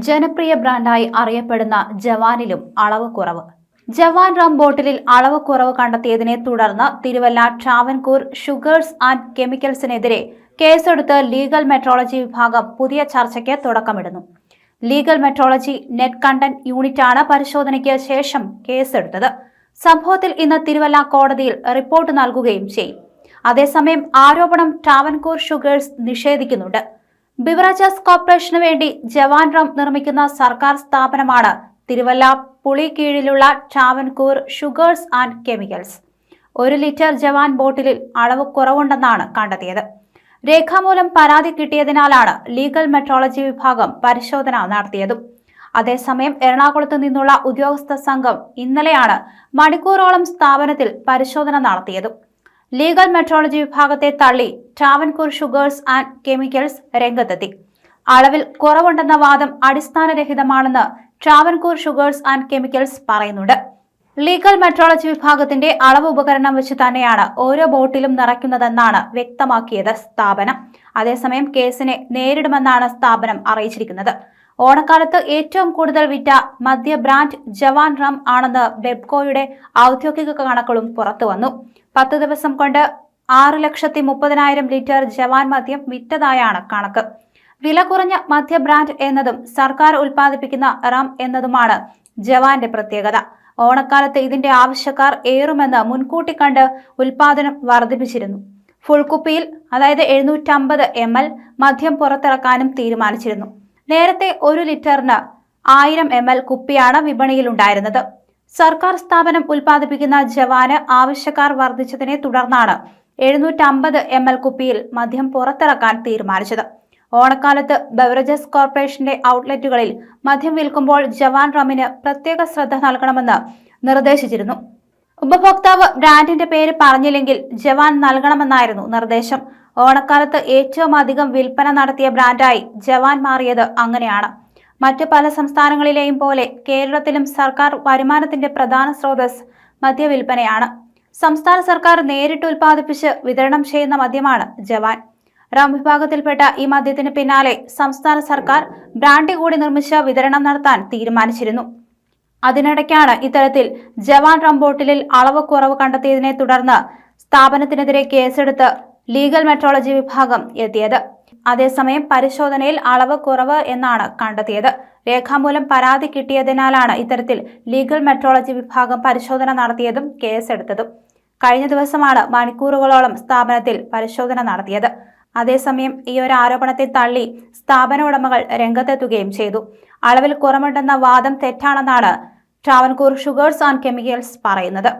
ജനപ്രിയ ബ്രാൻഡായി അറിയപ്പെടുന്ന ജവാനിലും അളവ് കുറവ്. ജവാൻ റം ബോട്ടിലിൽ അളവ് കുറവ് കണ്ടെത്തിയതിനെ തുടർന്ന് തിരുവല്ല ട്രാവൻകൂർ ഷുഗേഴ്സ് ആൻഡ് കെമിക്കൽസിനെതിരെ കേസെടുത്ത് ലീഗൽ മെട്രോളജി വിഭാഗം പുതിയ ചർച്ചയ്ക്ക് തുടക്കമിടുന്നു. ലീഗൽ മെട്രോളജി നെറ്റ് കണ്ടന്റ് യൂണിറ്റാണ് പരിശോധനയ്ക്ക് ശേഷം കേസെടുത്തത്. സംഭവത്തിൽ ഇന്ന് തിരുവല്ല കോടതിയിൽ റിപ്പോർട്ട് നൽകുകയും ചെയ്യും. അതേസമയം ആരോപണം ട്രാവൻകൂർ ഷുഗേഴ്സ് നിഷേധിക്കുന്നുണ്ട്. ബിവറേജസ് കോർപ്പറേഷനു വേണ്ടി ജവാൻ റം നിർമ്മിക്കുന്ന സർക്കാർ സ്ഥാപനമാണ് തിരുവല്ല പുളിക്കീഴിലുള്ള Travancore Sugars and Chemicals. 1 litre Jawan ബോട്ടിലിൽ അളവ് കുറവുണ്ടെന്നാണ് കണ്ടെത്തിയത്. രേഖാമൂലം പരാതി കിട്ടിയതിനാലാണ് ലീഗൽ മെട്രോളജി വിഭാഗം പരിശോധന നടത്തിയതും. അതേസമയം എറണാകുളത്ത് നിന്നുള്ള ഉദ്യോഗസ്ഥ സംഘം ഇന്നലെയാണ് മണിക്കൂറോളം സ്ഥാപനത്തിൽ പരിശോധന നടത്തിയതും. ലീഗൽ മെട്രോളജി വിഭാഗത്തെ തള്ളി ട്രാവൻകൂർ ഷുഗേഴ്സ് ആൻഡ് കെമിക്കൽസ് രംഗത്തെത്തി. അളവിൽ കുറവുണ്ടെന്ന വാദം അടിസ്ഥാനരഹിതമാണെന്ന് ട്രാവൻകൂർ ഷുഗേഴ്സ് ആൻഡ് കെമിക്കൽസ് പറയുന്നുണ്ട്. ലീഗൽ മെട്രോളജി വിഭാഗത്തിന്റെ അളവ് ഉപകരണം വെച്ച് തന്നെയാണ് ഓരോ ബോട്ടിലും നിറയ്ക്കുന്നതെന്നാണ് വ്യക്തമാക്കിയത് സ്ഥാപനം. അതേസമയം കേസിനെ നേരിടുമെന്നാണ് സ്ഥാപനം അറിയിച്ചിരിക്കുന്നത്. ഓണക്കാലത്ത് ഏറ്റവും കൂടുതൽ വിറ്റ മദ്യ ബ്രാൻഡ് ജവാൻ റം ആണെന്ന് ബെബ്കോയുടെ ഔദ്യോഗിക കണക്കുകളും പുറത്തുവന്നു. 10 ദിവസം കൊണ്ട് 6,30,000 ലിറ്റർ ജവാൻ മദ്യം വിറ്റതായാണ് കണക്ക്. വില കുറഞ്ഞ മദ്യ ബ്രാൻഡ് എന്നതും സർക്കാർ ഉൽപ്പാദിപ്പിക്കുന്ന റം എന്നതുമാണ് ജവാന്റെ പ്രത്യേകത. ഓണക്കാലത്ത് ഇതിന്റെ ആവശ്യക്കാർ ഏറുമെന്ന് മുൻകൂട്ടി കണ്ട് ഉൽപാദനം വർദ്ധിപ്പിച്ചിരുന്നു. ഫുൾ കുപ്പിയിൽ അതായത് 750 ml മദ്യം പുറത്തിറക്കാനും തീരുമാനിച്ചിരുന്നു. നേരത്തെ 1 ലിറ്ററിന് 1000 ml കുപ്പിയാണ് വിപണിയിലുണ്ടായിരുന്നത്. സർക്കാർ സ്ഥാപനം ഉൽപ്പാദിപ്പിക്കുന്ന ജവാന് ആവശ്യക്കാർ വർദ്ധിച്ചതിനെ തുടർന്നാണ് 750 ml കുപ്പിയിൽ മദ്യം പുറത്തിറക്കാൻ തീരുമാനിച്ചത്. ഓണക്കാലത്ത് ബെവറേജസ് കോർപ്പറേഷന്റെ ഔട്ട്ലെറ്റുകളിൽ മദ്യം വിൽക്കുമ്പോൾ ജവാൻ റമ്മിന് പ്രത്യേക ശ്രദ്ധ നൽകണമെന്ന് നിർദ്ദേശിച്ചിരുന്നു. ഉപഭോക്താവ് ബ്രാൻഡിന്റെ പേര് പറഞ്ഞില്ലെങ്കിൽ ജവാൻ നൽകണമെന്നായിരുന്നു നിർദ്ദേശം. ഓണക്കാലത്ത് ഏറ്റവും അധികം വിൽപ്പന നടത്തിയ ബ്രാൻഡായി ജവാൻ മാറിയത് അങ്ങനെയാണ്. മറ്റ് പല സംസ്ഥാനങ്ങളിലെയും പോലെ കേരളത്തിലും സർക്കാർ വരുമാനത്തിന്റെ പ്രധാന സ്രോതസ് മദ്യവിൽപ്പനയാണ്. സംസ്ഥാന സർക്കാർ നേരിട്ട് ഉൽപ്പാദിപ്പിച്ച് വിതരണം ചെയ്യുന്ന മദ്യമാണ് ജവാൻ. റം വിഭാഗത്തിൽപ്പെട്ട ഈ മദ്യത്തിന് പിന്നാലെ സംസ്ഥാന സർക്കാർ ബ്രാൻഡി കൂടി നിർമ്മിച്ച് വിതരണം നടത്താൻ തീരുമാനിച്ചിരുന്നു. അതിനിടയ്ക്കാണ് ഇത്തരത്തിൽ ജവാൻ റം ബോട്ടിലിൽ അളവ് കുറവ് കണ്ടെത്തിയതിനെ തുടർന്ന് സ്ഥാപനത്തിനെതിരെ കേസെടുത്ത് ലീഗൽ മെട്രോളജി വിഭാഗം എത്തിയത്. അതേസമയം പരിശോധനയിൽ അളവ് കുറവ് എന്നാണ് കണ്ടെത്തിയത്. രേഖാമൂലം പരാതി കിട്ടിയതിനാലാണ് ഇത്തരത്തിൽ ലീഗൽ മെട്രോളജി വിഭാഗം പരിശോധന നടത്തിയതും കേസെടുത്തതും. കഴിഞ്ഞ ദിവസമാണ് മണിക്കൂറുകളോളം സ്ഥാപനത്തിൽ പരിശോധന നടത്തിയത്. അതേസമയം ഈ ഒരു ആരോപണത്തെ തള്ളി സ്ഥാപന ഉടമകൾ രംഗത്തെത്തുകയും ചെയ്തു. അളവിൽ കുറവുണ്ടെന്ന വാദം തെറ്റാണെന്നാണ് ട്രാവൻകൂർ ഷുഗേഴ്സ് ആൻഡ് കെമിക്കൽസ് പറയുന്നത്.